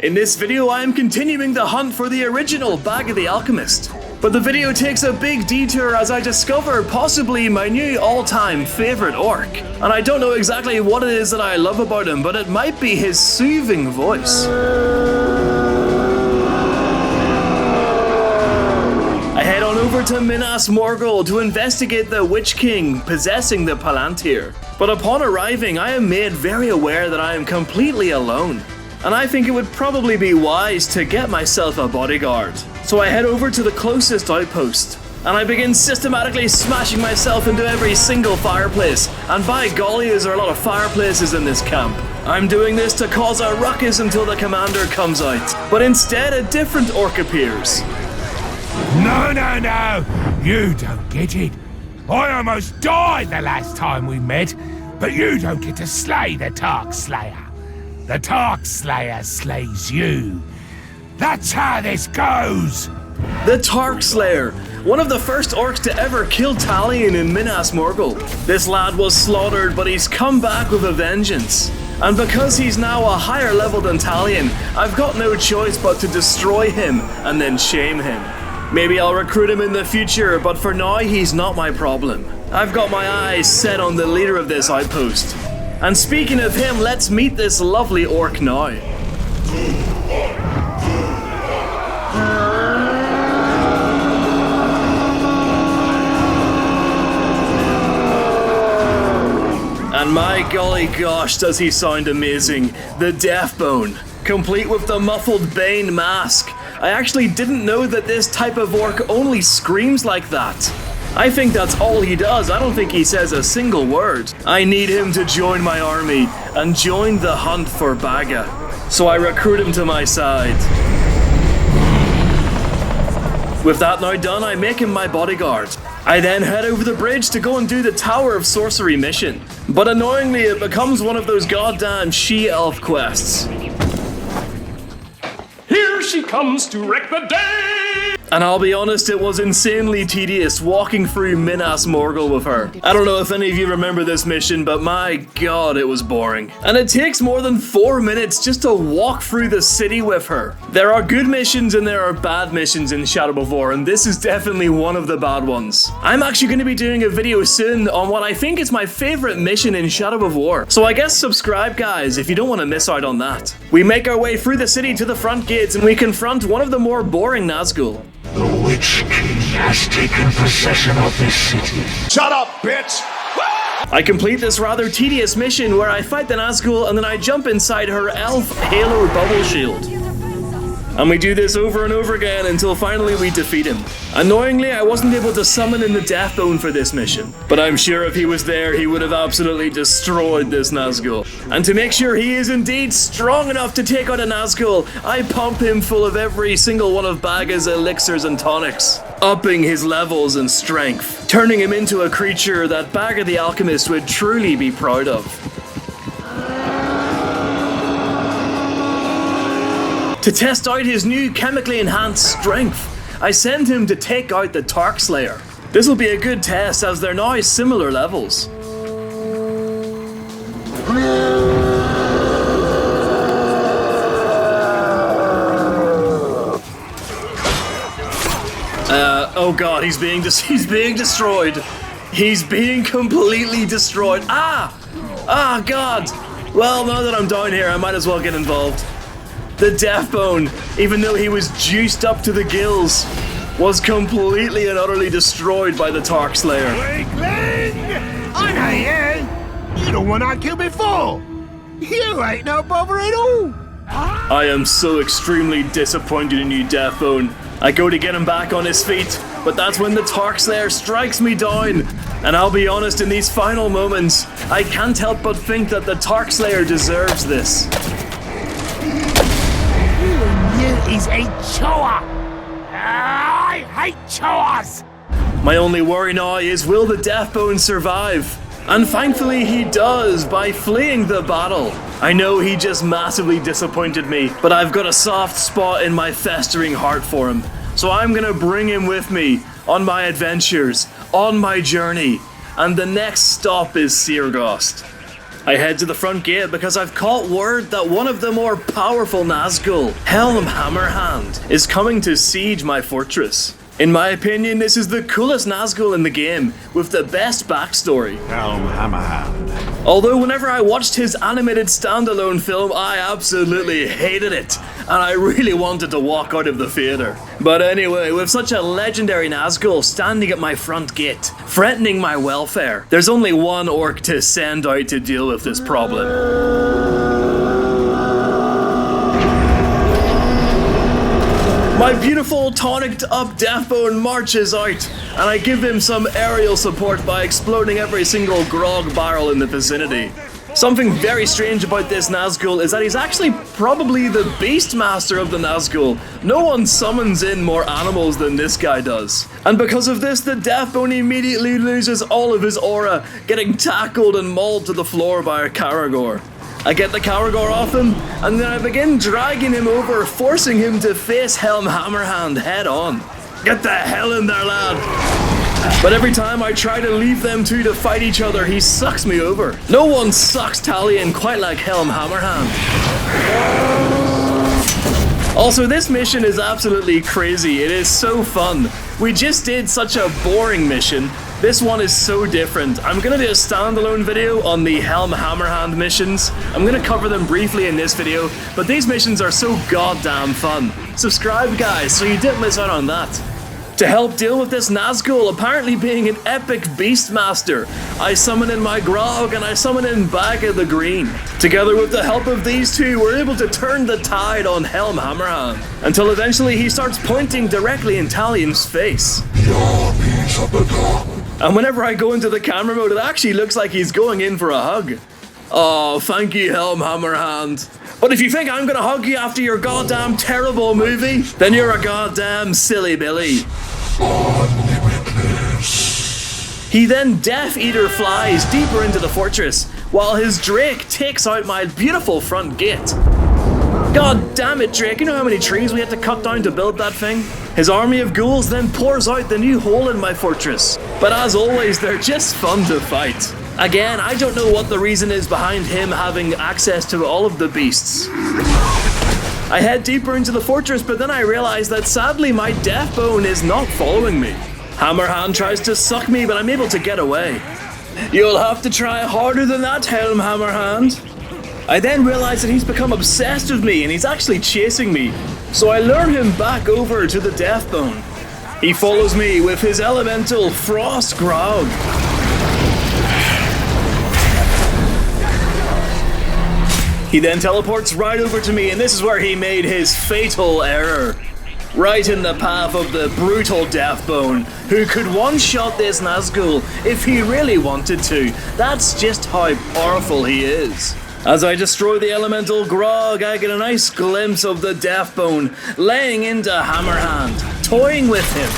In this video, I am continuing the hunt for the original Bagga the Alchemist. But the video takes a big detour as I discover possibly my new all-time favorite orc. And I don't know exactly what it is that I love about him, but it might be his soothing voice. I head on over to Minas Morgul to investigate the Witch King possessing the Palantir. But upon arriving, I am made very aware that I am completely alone. And I think it would probably be wise to get myself a bodyguard. So I head over to the closest outpost, and I begin systematically smashing myself into every single fireplace. And by golly, is there a lot of fireplaces in this camp. I'm doing this to cause a ruckus until the commander comes out. But instead, a different orc appears. No, you don't get it. I almost died the last time we met, but you don't get to slay the Tark Slayer. The Tark Slayer slays you. That's how this goes! The Tark Slayer, one of the first orcs to ever kill Talion in Minas Morgul. This lad was slaughtered, but he's come back with a vengeance. And because he's now a higher level than Talion, I've got no choice but to destroy him and then shame him. Maybe I'll recruit him in the future, but for now he's not my problem. I've got my eyes set on the leader of this outpost. And speaking of him, let's meet this lovely orc now. And my golly gosh, does he sound amazing. The Deathbone, complete with the muffled Bane mask. I actually didn't know that this type of orc only screams like that. I think that's all he does. I don't think he says a single word. I need him to join my army and join the hunt for Bagga. So I recruit him to my side. With that now done, I make him my bodyguard. I then head over the bridge to go and do the Tower of Sorcery mission. But annoyingly, it becomes one of those goddamn she-elf quests. Here she comes to wreck the day! And I'll be honest, it was insanely tedious walking through Minas Morgul with her. I don't know if any of you remember this mission, but my god, it was boring. And it takes more than 4 minutes just to walk through the city with her. There are good missions and there are bad missions in Shadow of War, and this is definitely one of the bad ones. I'm actually going to be doing a video soon on what I think is my favorite mission in Shadow of War. So I guess subscribe, guys, if you don't want to miss out on that. We make our way through the city to the front gates and we confront one of the more boring Nazgul. The Witch King has taken possession of this city. Shut up, bitch! I complete this rather tedious mission where I fight the Nazgul and then I jump inside her elf halo bubble shield. And we do this over and over again until finally we defeat him. Annoyingly, I wasn't able to summon in the Deathbone for this mission, but I'm sure if he was there, he would have absolutely destroyed this Nazgul. And to make sure he is indeed strong enough to take out a Nazgul, I pump him full of every single one of Bagga's elixirs and tonics, upping his levels and strength, turning him into a creature that Bagga the Alchemist would truly be proud of. To test out his new chemically enhanced strength, I send him to take out the Tark Slayer. This will be a good test as they're now similar levels. Oh god, he's being destroyed. He's being completely destroyed. Ah god. Well, now that I'm down here, I might as well get involved. The Deathbone, even though he was juiced up to the gills, was completely and utterly destroyed by the Tark Slayer. Weakling! I know you! You're the one I killed before! You ain't no bother at all! I am so extremely disappointed in you, Deathbone. I go to get him back on his feet, but that's when the Tark Slayer strikes me down. And I'll be honest, in these final moments, I can't help but think that the Tark Slayer deserves this. He's a chore! I hate chores! My only worry now is, will the Deathbone survive? And thankfully he does by fleeing the battle. I know he just massively disappointed me, but I've got a soft spot in my festering heart for him. So I'm gonna bring him with me on my adventures, on my journey, and the next stop is Seregost. I head to the front gate because I've caught word that one of the more powerful Nazgul, Helm Hammerhand, is coming to siege my fortress. In my opinion, this is the coolest Nazgul in the game, with the best backstory. Helm Hammerhand. Although whenever I watched his animated standalone film, I absolutely hated it, and I really wanted to walk out of the theater. But anyway, with such a legendary Nazgul standing at my front gate, threatening my welfare, there's only one orc to send out to deal with this problem. My beautiful tonicked up Deathbone marches out, and I give him some aerial support by exploding every single grog barrel in the vicinity. Something very strange about this Nazgul is that he's actually probably the Beastmaster of the Nazgul. No one summons in more animals than this guy does. And because of this, the Deathbone immediately loses all of his aura, getting tackled and mauled to the floor by a Caragor. I get the Caragor off him, and then I begin dragging him over, forcing him to face Helm Hammerhand head on. Get the hell in there, lad! But every time I try to leave them two to fight each other, he sucks me over. No one sucks Talion quite like Helm Hammerhand. Also, this mission is absolutely crazy. It is so fun. We just did such a boring mission. This one is so different. I'm gonna do a standalone video on the Helm Hammerhand missions. I'm gonna cover them briefly in this video, but these missions are so goddamn fun. Subscribe, guys, so you don't miss out on that. To help deal with this Nazgul apparently being an epic Beastmaster, I summon in my Grog and I summon in Bagga the Green. Together with the help of these two, we're able to turn the tide on Helm Hammerhand, until eventually he starts pointing directly in Talion's face. And whenever I go into the camera mode, it actually looks like he's going in for a hug. Oh, thank you, Helm Hammerhand. But if you think I'm gonna hug you after your goddamn terrible movie, then you're a goddamn silly Billy. He then Death Eater flies deeper into the fortress, while his Drake takes out my beautiful front gate. God damn it, Drake, you know how many trees we had to cut down to build that thing? His army of ghouls then pours out the new hole in my fortress. But as always, they're just fun to fight. Again, I don't know what the reason is behind him having access to all of the beasts. I head deeper into the fortress, but then I realize that sadly my Deathbone is not following me. Hammerhand tries to suck me, but I'm able to get away. You'll have to try harder than that, Helm Hammerhand. I then realize that he's become obsessed with me and he's actually chasing me, so I lure him back over to the Deathbone. He follows me with his elemental Frost Grog. He then teleports right over to me, and this is where he made his fatal error. Right in the path of the brutal Deathbone, who could one-shot this Nazgul if he really wanted to. That's just how powerful he is. As I destroy the elemental Grog, I get a nice glimpse of the Deathbone laying into Hammerhand, toying with him.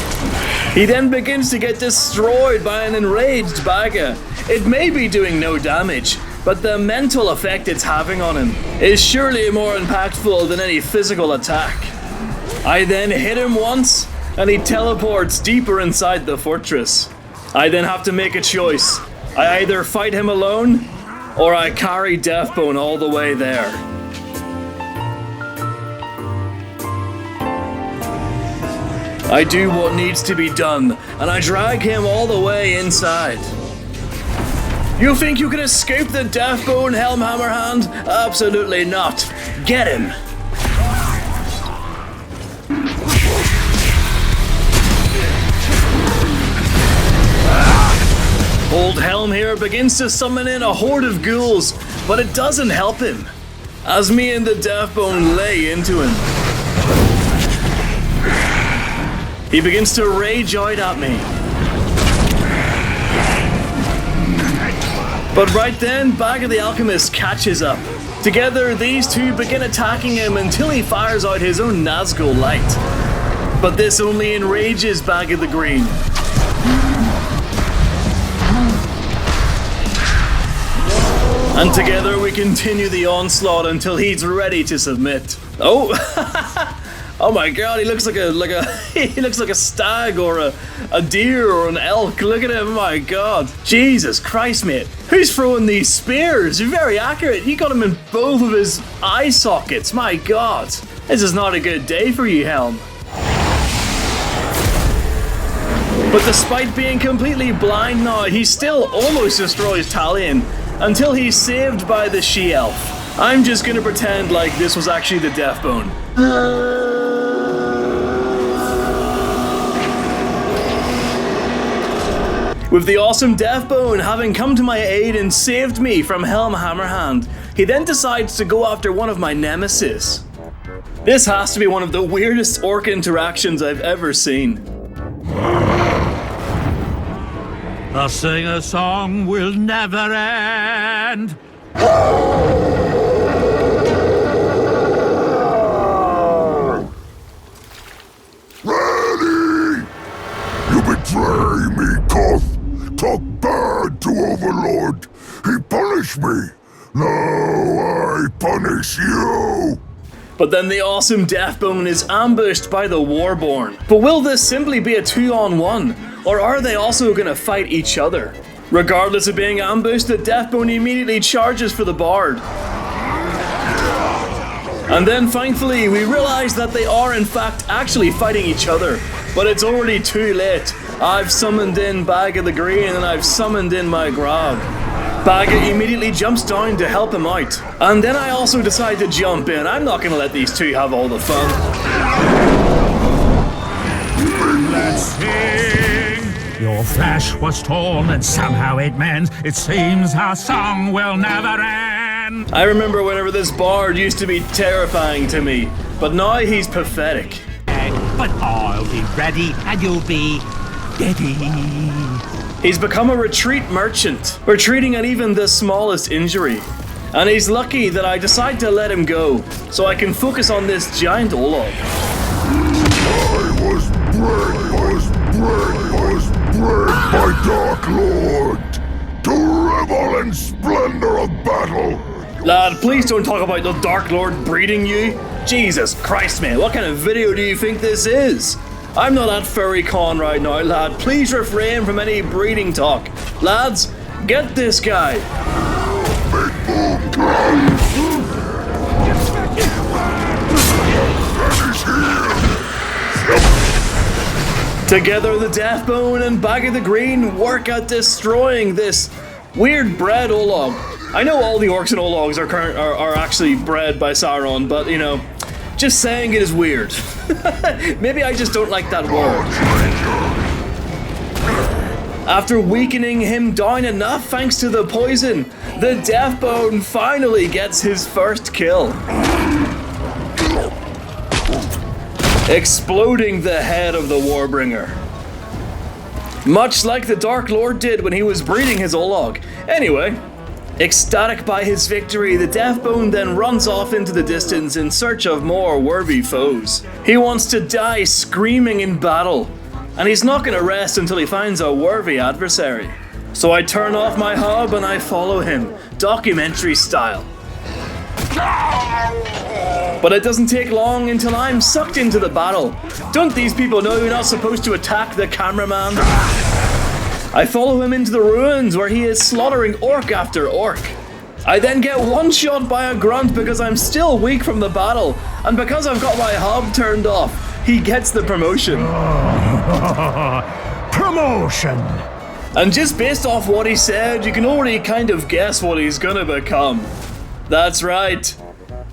He then begins to get destroyed by an enraged Bagga. It may be doing no damage, but the mental effect it's having on him is surely more impactful than any physical attack. I then hit him once, and he teleports deeper inside the fortress. I then have to make a choice. I either fight him alone, or I carry Deathbone all the way there. I do what needs to be done, and I drag him all the way inside. You think you can escape the Deathbone, Helm Hammerhand? Absolutely not. Get him! Old Helm here begins to summon in a horde of ghouls, but it doesn't help him, as me and the Deathbone lay into him. He begins to rage out at me. But right then, Bagga the Alchemist catches up. Together, these two begin attacking him until he fires out his own Nazgul light. But this only enrages Bagga the Green. And together we continue the onslaught until he's ready to submit. Oh, Oh my god, he looks like a he looks like a stag or a deer or an elk. Look at him, oh my god. Jesus Christ, mate. Who's throwing these spears? You're very accurate. You got him in both of his eye sockets. My god. This is not a good day for you, Helm. But despite being completely blind now, he still almost destroys Talion until he's saved by the she-elf. I'm just gonna pretend like this was actually the Deathbone. With the awesome Deathbone having come to my aid and saved me from Helm Hammerhand, he then decides to go after one of my nemesis. This has to be one of the weirdest orc interactions I've ever seen. The sing-a-song will never end. Ready! You betray me, Koth. Talk bad to Overlord. He punished me. Now I punish you. But then the awesome Deathbone is ambushed by the Warborn. But will this simply be a 2-on-1? Or are they also gonna fight each other? Regardless of being ambushed, the Deathbone immediately charges for the Bard. And then thankfully we realize that they are in fact actually fighting each other. But it's already too late. I've summoned in Bagga the Green and I've summoned in my Grog. Bagga immediately jumps down to help him out. And then I also decide to jump in. I'm not gonna let these two have all the fun. Let's sing. Your flesh was torn and somehow it mends. It seems our song will never end. I remember whenever this bard used to be terrifying to me, but now he's pathetic. But I'll be ready and you'll be ready. He's become a retreat merchant, retreating at even the smallest injury. And he's lucky that I decide to let him go, so I can focus on this giant Olog. I was bred by Dark Lord to revel in splendor of battle. Lad, please don't talk about the Dark Lord breeding you. Jesus Christ, man, what kind of video do you think this is? I'm not at Furry Con right now, lad. Please refrain from any breeding talk. Lads, get this guy. Together, the Deathbone and Bagga the Green work at destroying this weird bred Olog. I know all the orcs and Ologs are actually bred by Sauron, but you know, just saying it is weird. Maybe I just don't like that word. After weakening him down enough thanks to the poison, the Deathbone finally gets his first kill. Exploding the head of the Warbringer. Much like the Dark Lord did when he was breeding his Olog. Anyway, ecstatic by his victory, the Deathbone then runs off into the distance in search of more worthy foes. He wants to die screaming in battle, and he's not going to rest until he finds a worthy adversary. So I turn off my hub and I follow him, documentary style. But it doesn't take long until I'm sucked into the battle. Don't these people know you're not supposed to attack the cameraman? I follow him into the ruins where he is slaughtering orc after orc. I then get one shot by a grunt because I'm still weak from the battle, and because I've got my hub turned off, he gets the promotion. Promotion! And just based off what he said, you can already kind of guess what he's gonna become. That's right.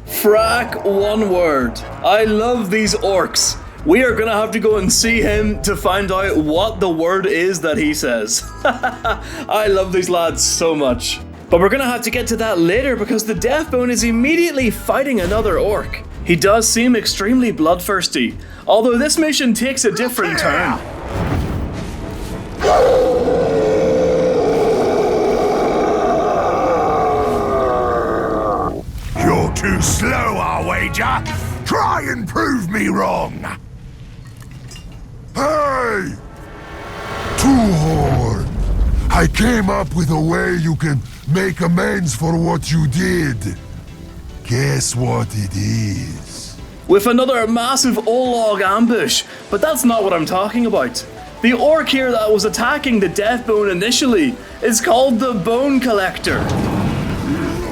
Frack one word. I love these orcs. We are gonna have to go and see him to find out what the word is that he says. I love these lads so much. But we're gonna have to get to that later because the Deathbone is immediately fighting another orc. He does seem extremely bloodthirsty, although this mission takes a different turn. You're too slow, I'll wager. Try and prove me wrong. Hey! Two Horn! I came up with a way you can make amends for what you did. Guess what it is? with another massive Olog ambush, but that's not what I'm talking about. The orc here that was attacking the Deathbone initially is called the Bone Collector.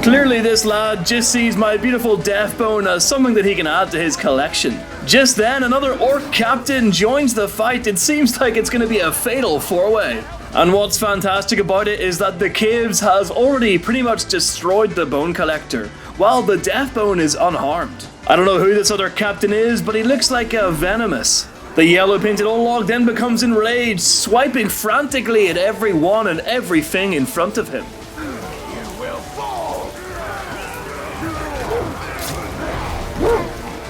Clearly this lad just sees my beautiful Deathbone as something that he can add to his collection. Just then another orc captain joins the fight. It seems like it's going to be a fatal four-way. And what's fantastic about it is that the Caves has already pretty much destroyed the Bone Collector, while the Deathbone is unharmed. I don't know who this other captain is, but he looks like a venomous. The yellow painted Olog then becomes enraged, swiping frantically at everyone and everything in front of him.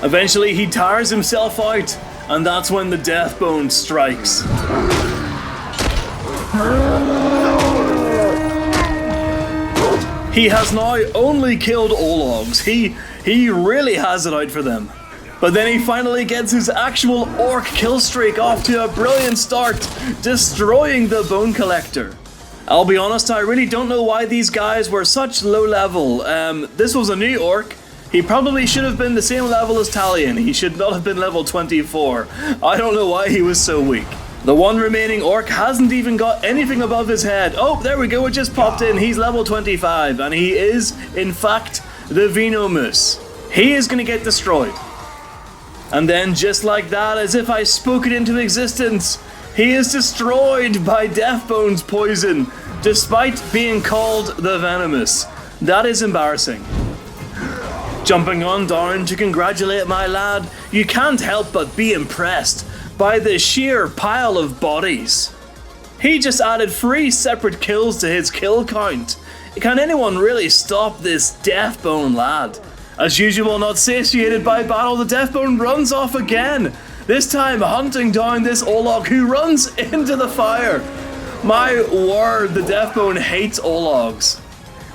Eventually he tires himself out, and that's when the Deathbone strikes. He has now only killed Ologs. He really has it out for them. But then he finally gets his actual orc kill streak off to a brilliant start, destroying the Bone Collector. I'll be honest, I really don't know why these guys were such low level. This was a new orc. He probably should have been the same level as Talion. He should not have been level 24. I don't know why he was so weak. The one remaining orc hasn't even got anything above his head. Oh, there we go, it just popped in. He's level 25, and he is, in fact, the Venomus. He is going to get destroyed. And then, just like that, as if I spoke it into existence, he is destroyed by Deathbone's poison, despite being called the Venomous. That is embarrassing. Jumping on down to congratulate my lad, you can't help but be impressed by the sheer pile of bodies. He just added 3 separate kills to his kill count. Can anyone really stop this Deathbone lad? As usual, not satiated by battle, the Deathbone runs off again, this time hunting down this Olog who runs into the fire. My word, the Deathbone hates Ologs.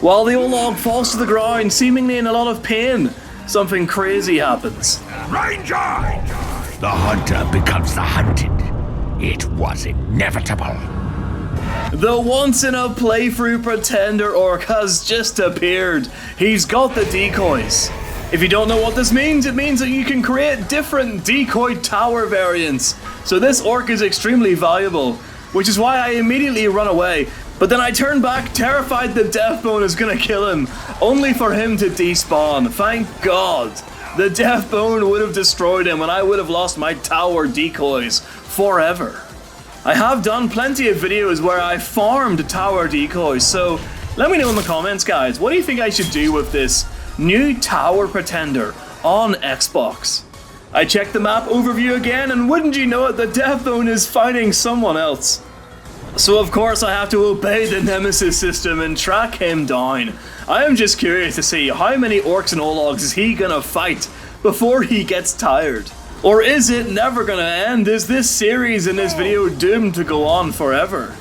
While the Olog falls to the ground, seemingly in a lot of pain, something crazy happens. Ranger! The hunter becomes the hunted. It was inevitable. The once-in-a-playthrough pretender orc has just appeared. He's got the decoys. If you don't know what this means, it means that you can create different decoy tower variants. So this orc is extremely valuable, which is why I immediately run away. But then I turn back, terrified that Deathbone is gonna kill him, only for him to despawn. Thank God. The Deathbone would have destroyed him and I would have lost my tower decoys forever. I have done plenty of videos where I farmed tower decoys, so let me know in the comments, guys, what do you think I should do with this new tower pretender on Xbox? I checked the map overview again, and wouldn't you know it, the Deathbone is fighting someone else. So of course I have to obey the Nemesis system and track him down. I am just curious to see how many orcs and Ologs is he gonna fight before he gets tired. Or is it never gonna end? Is this series and this video doomed to go on forever?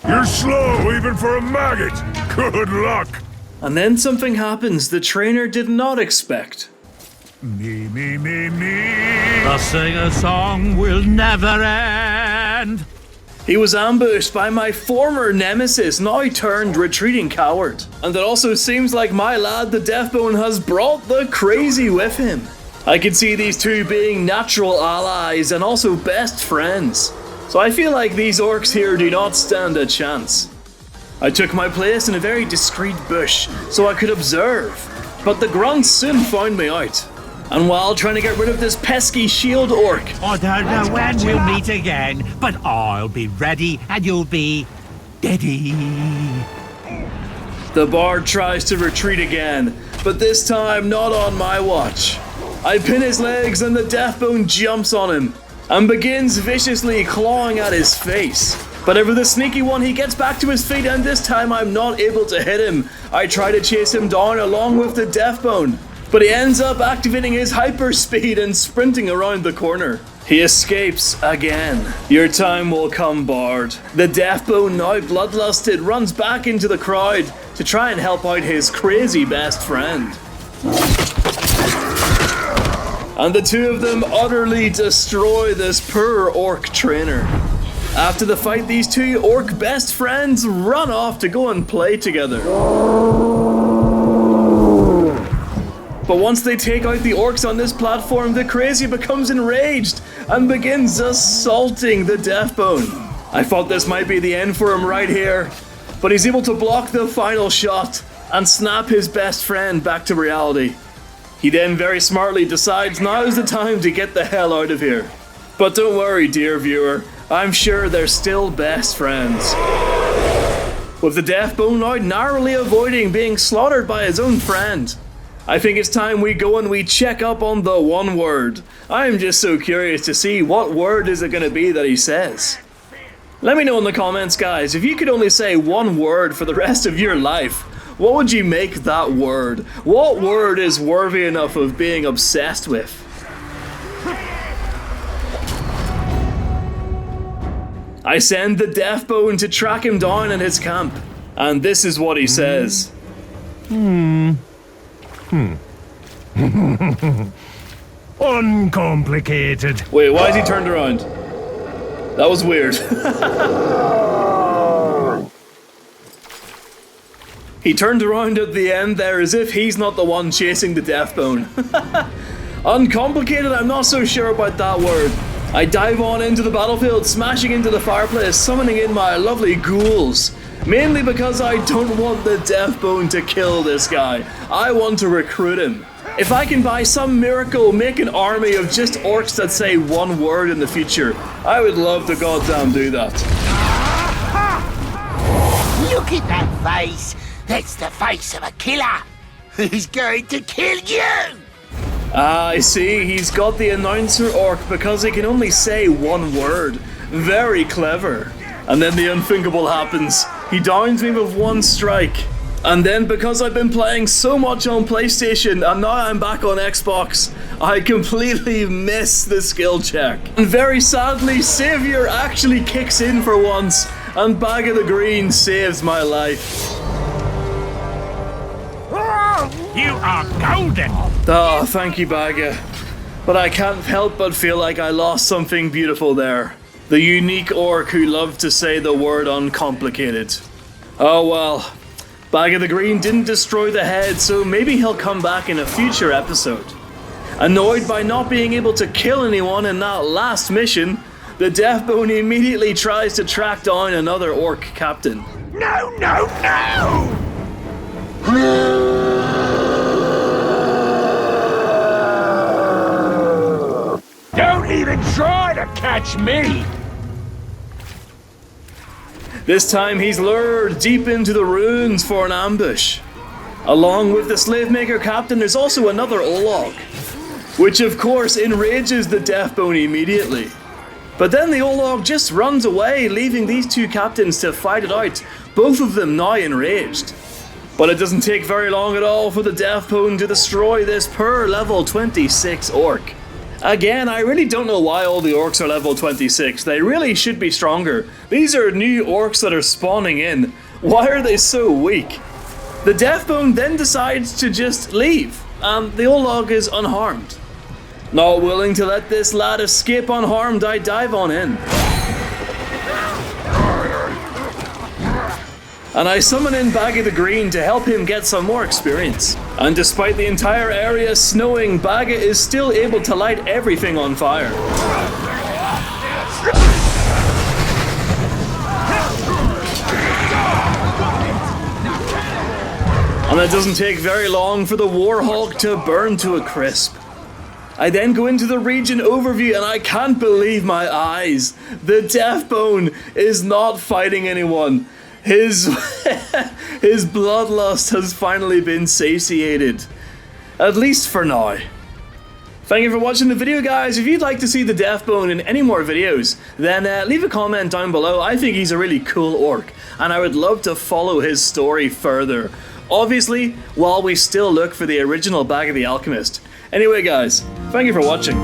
You're slow even for a maggot. Good luck. And then something happens the trainer did not expect. Me. The sing-a-song will never end. He was ambushed by my former nemesis, now turned retreating coward. And it also seems like my lad, the Deathbone, has brought the crazy with him. I could see these two being natural allies and also best friends. So I feel like these orcs here do not stand a chance. I took my place in a very discreet bush so I could observe, but the grunts soon found me out. And while trying to get rid of this pesky shield orc, I don't know when we'll meet again, but I'll be ready and you'll be deady. the bard tries to retreat again, but this time not on my watch. I pin his legs and the Deathbone jumps on him and begins viciously clawing at his face. But ever the sneaky one, he gets back to his feet, and this time I'm not able to hit him. I try to chase him down along with the Deathbone, but he ends up activating his hyper speed and sprinting around the corner. He escapes again. Your time will come, Bard. The Deathbone, now bloodlusted, runs back into the crowd to try and help out his crazy best friend. And the two of them utterly destroy this poor orc trainer. After the fight, these two orc best friends run off to go and play together. But once they take out the orcs on this platform, the crazy becomes enraged and begins assaulting the Deathbone. I thought this might be the end for him right here, but he's able to block the final shot and snap his best friend back to reality. He then very smartly decides now's the time to get the hell out of here. But don't worry, dear viewer, I'm sure they're still best friends. With the Deathbone now narrowly avoiding being slaughtered by his own friend, I think it's time we go and we check up on the one word. I'm just so curious to see what word is it going to be that he says. Let me know in the comments, guys, if you could only say one word for the rest of your life, what would you make that word? What word is worthy enough of being obsessed with? I send the Deathbone to track him down in his camp, and this is what he says. Uncomplicated. Wait, why is he turned around? That was weird. He turned around at the end there as if he's not the one chasing the Deathbone. Uncomplicated, I'm not so sure about that word. I dive on into the battlefield, smashing into the fireplace, summoning in my lovely ghouls. Mainly because I don't want the Deathbone to kill this guy. I want to recruit him. If I can by some miracle make an army of just orcs that say one word in the future, I would love to goddamn do that. Look at that face! That's the face of a killer! Who's going to kill you? I see, he's got the announcer orc because he can only say one word. Very clever. And then the unthinkable happens. He downs me with one strike. And then because I've been playing so much on PlayStation and now I'm back on Xbox, I completely miss the skill check. And very sadly, Savior actually kicks in for once and Bagga the Green saves my life. You are golden. Oh, thank you, Bagga. But I can't help but feel like I lost something beautiful there. The unique orc who loved to say the word uncomplicated. Oh well. Bagga the Green didn't destroy the head, so maybe he'll come back in a future episode. Annoyed by not being able to kill anyone in that last mission, the Deathbone immediately tries to track down another orc captain. No, no, no! Don't even try to catch me! This time he's lured deep into the ruins for an ambush. Along with the Slavemaker captain, there's also another Olog, which of course enrages the Deathbone immediately. But then the Olog just runs away, leaving these two captains to fight it out, both of them now enraged. But it doesn't take very long at all for the Deathbone to destroy this poor level 26 orc. Again, I really don't know why all the orcs are level 26. They really should be stronger. These are new orcs that are spawning in. Why are they so weak? The Deathbone then decides to just leave, and the Olog is unharmed. Not willing to let this lad escape unharmed, I dive on in. And I summon in Bagga the Green to help him get some more experience. And despite the entire area snowing, Bagga is still able to light everything on fire. And it doesn't take very long for the Warhawk to burn to a crisp. I then go into the region overview and I can't believe my eyes. The Deathbone is not fighting anyone. His bloodlust has finally been satiated. At least for now. Thank you for watching the video, guys. If you'd like to see the Deathbone in any more videos, then leave a comment down below. I think he's a really cool orc, and I would love to follow his story further. Obviously, while we still look for the original Bagga the Alchemist. Anyway, guys, thank you for watching.